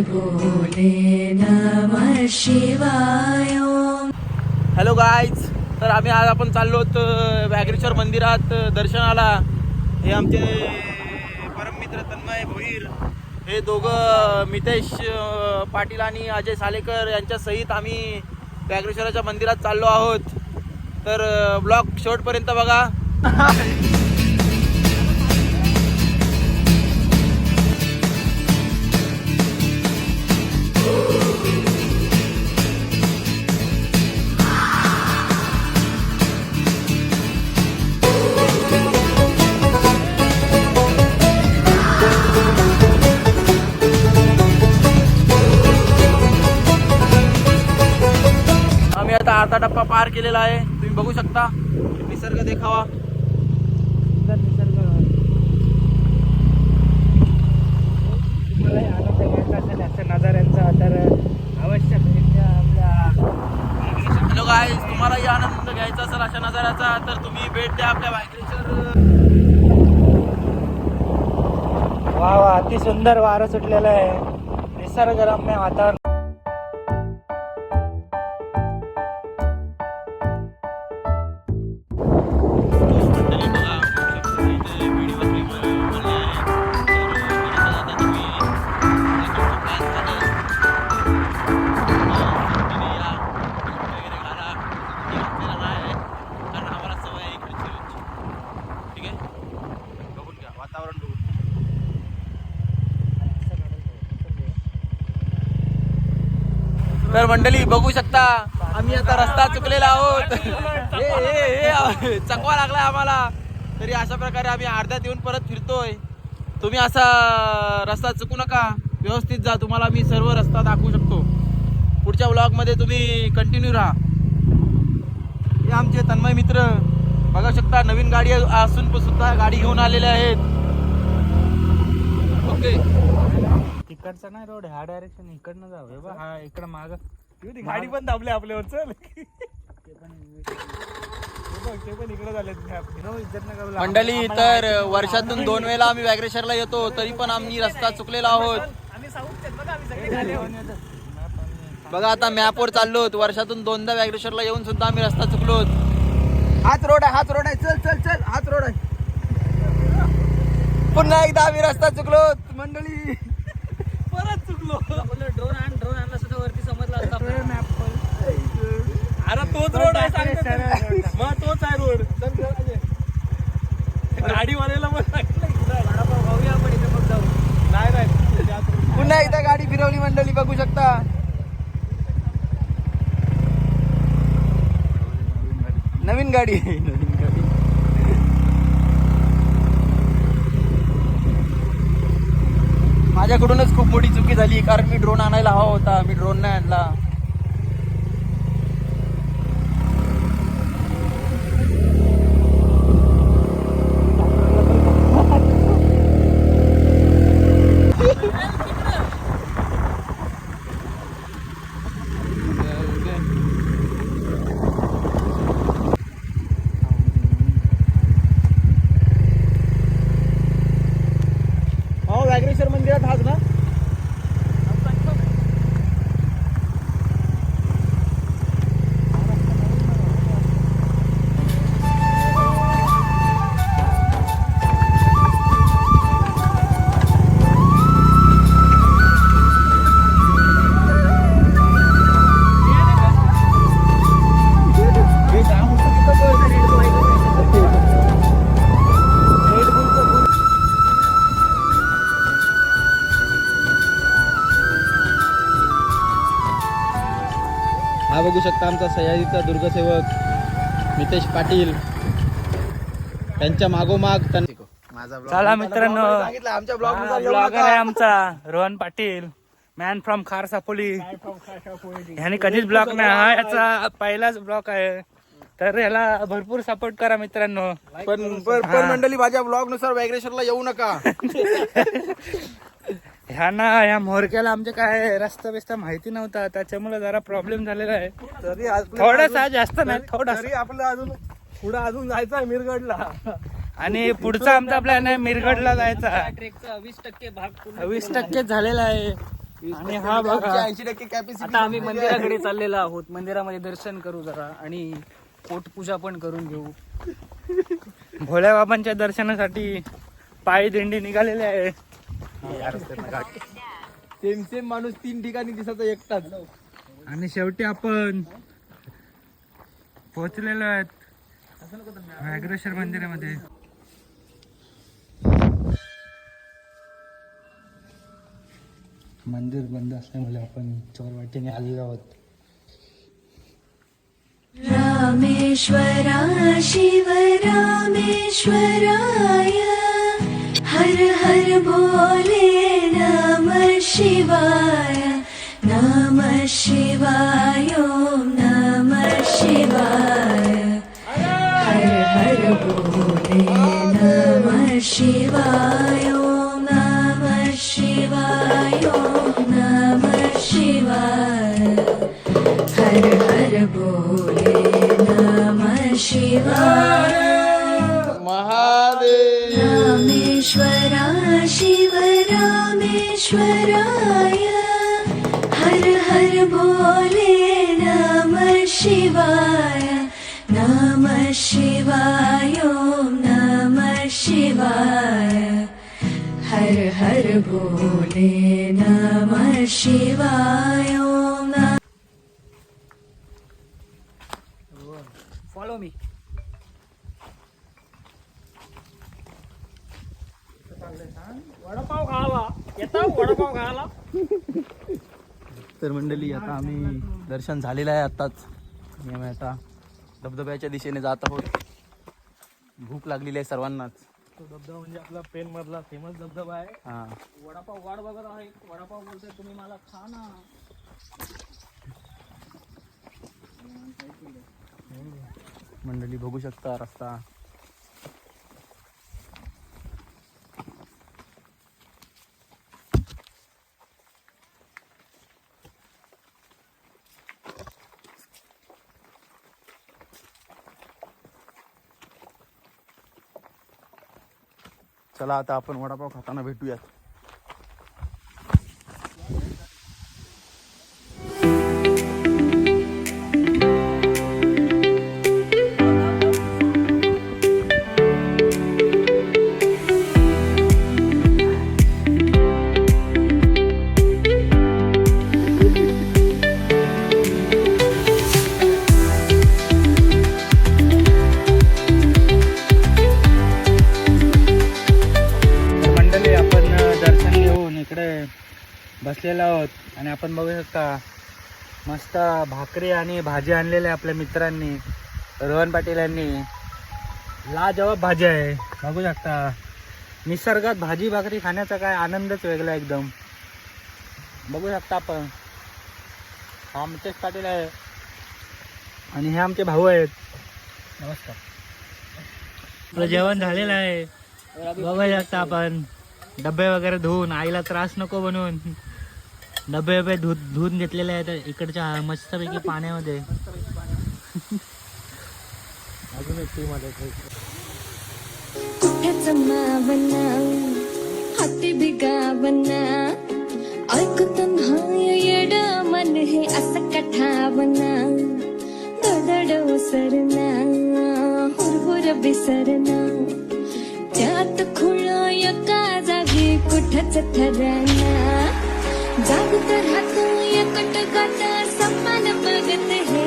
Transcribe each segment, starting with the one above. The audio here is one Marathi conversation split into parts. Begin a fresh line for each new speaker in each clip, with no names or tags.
भोले नमः शिवाय.
हॅलो गाईज, तर आम्ही आज आपण चाललो होतो व्याघ्रेश्वर मंदिरात दर्शनाला. हे आमचे परममित्र तन्मय भोईर, हे दोघं मितेश पाटील आणि अजय सालेकर यांच्या सहित आम्ही व्याघ्रेश्वराच्या मंदिरात चाललो आहोत. तर ब्लॉग शेवटपर्यंत बघा. आम्ही आता अर्धा टप्पा पार केलेला आहे. तुम्ही बघू शकता निसर्ग देखावा.
निसर्ग तुम्हाला आनंद घ्यायचा असेल अशा नजाऱ्यांचा तर अवश्य भेट द्या आपल्या.
हॅलो गाईज, तुम्हालाही आनंद घ्यायचा असेल अशा नजाऱ्याचा तर तुम्ही भेट द्या आपल्या व्याघ्रेश्वर.
वा वा, अति सुंदर वारं सुटलेलं आहे, निसर्गरम्य वातावरण.
तर मंडळी बघू शकता आम्ही आता रस्ता चुकलेला आहोत. चकवा लागलाय आम्हाला. तरी अशा प्रकारे आम्ही अर्ध्यात येऊन परत फिरतोय. तुम्ही असा रस्ता चुकू नका, व्यवस्थित जा. तुम्हाला मी सर्व रस्ता दाखवू शकतो. पुढच्या व्लॉग मध्ये तुम्ही कंटिन्यू राहा. हे आमचे तन्मय मित्र बघू शकता, नवीन गाडी असून सुद्धा गाडी घेऊन आलेले आहेत. ओके,
तिकडचा नाही रोड, ह्या डायरेक्शन इकडनं जाऊ. हा इकडं माग गाडी पण दाबले आपल्यावर. चल ते पण इकडे झाले.
मंडळी, तर वर्षातून 2 वेळा आम्ही व्याघ्रेश्वरला येतो, तरी पण आम्ही रस्ता चुकलेला आहोत. बघा आता मॅपवर चाललो. वर्षातून 2दा व्याघ्रेश्वरला येऊन सुद्धा आम्ही रस्ता चुकलो. हाच रोड आहे, हाच रोड आहे. चल चल चल, हाच रोड आहे. पुन्हा एकदा आम्ही रस्ता चुकलो मंडळी, परत चुकलो.
ड्रोन आणला सुद्धा वरती समजला असता.
अरे तोच रोड आहे,
मग तोच आहे रोड.
गाडीवाल्याला पण
भाऊया आपण इथे मग जाऊ.
नाही, पुन्हा एकदा गाडी फिरवली मंडळी, बघू शकता. नवीन गाडी. माझ्याकडूनच खूप मोठी चुकी झाली, कारण मी ड्रोन आणायला हवा होता. मी ड्रोन नाही आणला. व्याघ्रेश्वर मंदिरात हाच ना. हा बघू शकता आमचा सह्याद्रीचा दुर्गसेवक मितेश पाटील. त्यांच्या मागोमाग
चला मित्रांनो,
सांगितलं आमच्या ब्लॉग
ब्लॉगर आहे आमचा रोहन पाटील, मॅन फ्रॉम खार सापोली. ह्याने कधीच ब्लॉग नाही, हा याचा पहिलाच ब्लॉग आहे. तर याला भरपूर सपोर्ट करा मित्रांनो.
पण मंडळी, माझ्या ब्लॉग नुसार व्याघ्रेश्वरला येऊ नका.
ह्या मोरक्याला आमच्या काय रस्ता बिस्ता माहिती नव्हता, त्याच्यामुळे जरा प्रॉब्लेम झालेला आहे.
तरी
थोडासा, जास्त नाही, थोडासा.
तरी आपलं अजून पुढे अजून जायचं आहे मिरगडला.
आणि पुढचा आमचा प्लॅन आहे मिरगडला जायचा.
ट्रेकचा 20% भाग
20% झालेला आहे. आणि हा बघा
80% कॅपॅसिटी.
आता आम्ही मंदिराकडे चाललेलो आहोत. मंदिरामध्ये दर्शन करू जरा आणि पोटपूजा पण करून घेऊ. भोळ्या बाबांच्या दर्शनासाठी पायी दिंडी निघालेली आहे.
सेम माणूस 3 ठिकाणी दिसत एकटाच.
आणि शेवटी आपण पोहोचलेलो आहेत व्याघ्रेश्वर मंदिरामध्ये. मंदिर बंद असल्यामुळे आपण चोरवाटेने आलेलो आहोत.
रामेश्वरा शिव रामेश्वराय हर हर बोले नमः शिवाय नमः शिवाय ओम नमः शिवाय हर हर बोले नमः शिवाय ओम नमः शिवाय ओम नमः शिवाय हर हर बोले नमः शिवाय
महादेव.
रामेश्वरा शिव रामेश्वराय हर हर बोले नमः शिवाय नमः शिवाय ओम नमः शिवाय हर हर बोले नमः शिवाय ओम नमः.
Follow me. वडापाव खायला येता वडापाव खायला.
तर मंडळी आता आम्ही दर्शन झालेलं आहे आताच. आणि आम्ही आता धबधब्याच्या दिशेने जात आहोत. भूक लागलेली आहे सर्वांनाच.
तो धबधबा म्हणजे आपला पेन मधला फेमस धबधबा आहे.
हा
वडापाव वाट बघत आहे. वडापाव बोलतोय तुम्ही मला खा ना.
मंडळी बघू शकता रस्ता. चला आता आपण वडापाव खाताना भेटूयात.
बसलेलो आहोत आणि आपण बघू शकता मस्त भाकरी आणि भाजी आणलेली आहे आपल्या मित्रांनी. रोहन पाटील यांनी लाजवाब भाजी आहे. बघू शकता निसर्गात भाजी भाकरी खाण्याचा काय आनंदच वेगळा एकदम. बघू शकता आपण. हा मितेश पाटील आहे आणि हे आमचे भाऊ आहेत. नमस्कार. आपलं जेवण झालेलं आहे. बघू शकता आपण. डबे वगैरे धुवून आईला त्रास नको बनवून डबे धुवून घेतलेले आहेत इकडच्या मस्तपैकी पाण्यामध्ये. अजून एक टीम आले.
हाती बिगावना ऐकून येड मन हे असं कठावना दडड उसरना हुरहुर बिसरना त्यात खुळ एका जागी कुठच ठरना जाग तर हात एकट गात समान बघत हे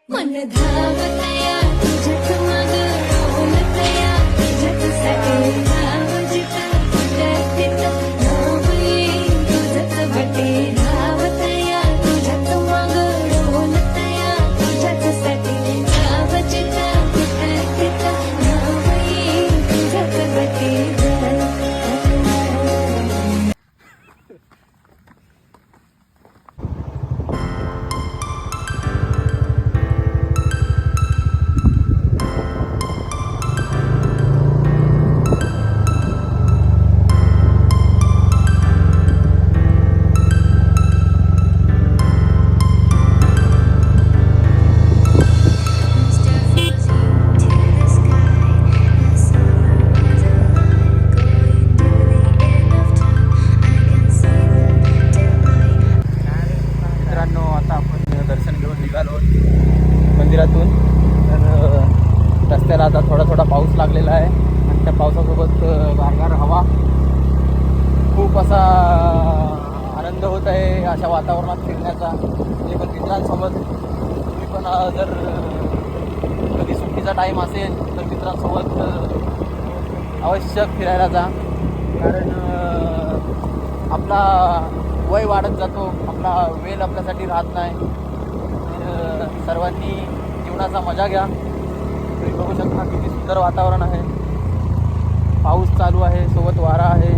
मन धावतया तुझ्याच माग डोलतया तुझ्याच साठी धावजित कुठं तिथं धाव येईन तुझ्याच वाटे धावतया तुझ्याच माग डोलतया तुझ्याच साठी धावजित कुठं तिथं धाव येईन तुझ्याच वाटे
आता थोडा थोडा पाऊस लागलेला आहे आणि त्या पावसासोबत गारगार हवा. खूप असा आनंद होत आहे अशा वातावरणात फिरण्याचा. ते पण मित्रांसोबत. तुम्ही पण जर कधी सुट्टीचा टाईम असेल तर मित्रांसोबत आवश्यक फिरायला जा. कारण आपला वय वाढत जातो, आपला वेळ आपल्यासाठी राहत नाही. तर सर्वांनी जीवनाचा मजा घ्या. तुम्ही बघू शकता किती सुंदर वातावरण आहे. पाऊस चालू आहे, सोबत वारा आहे.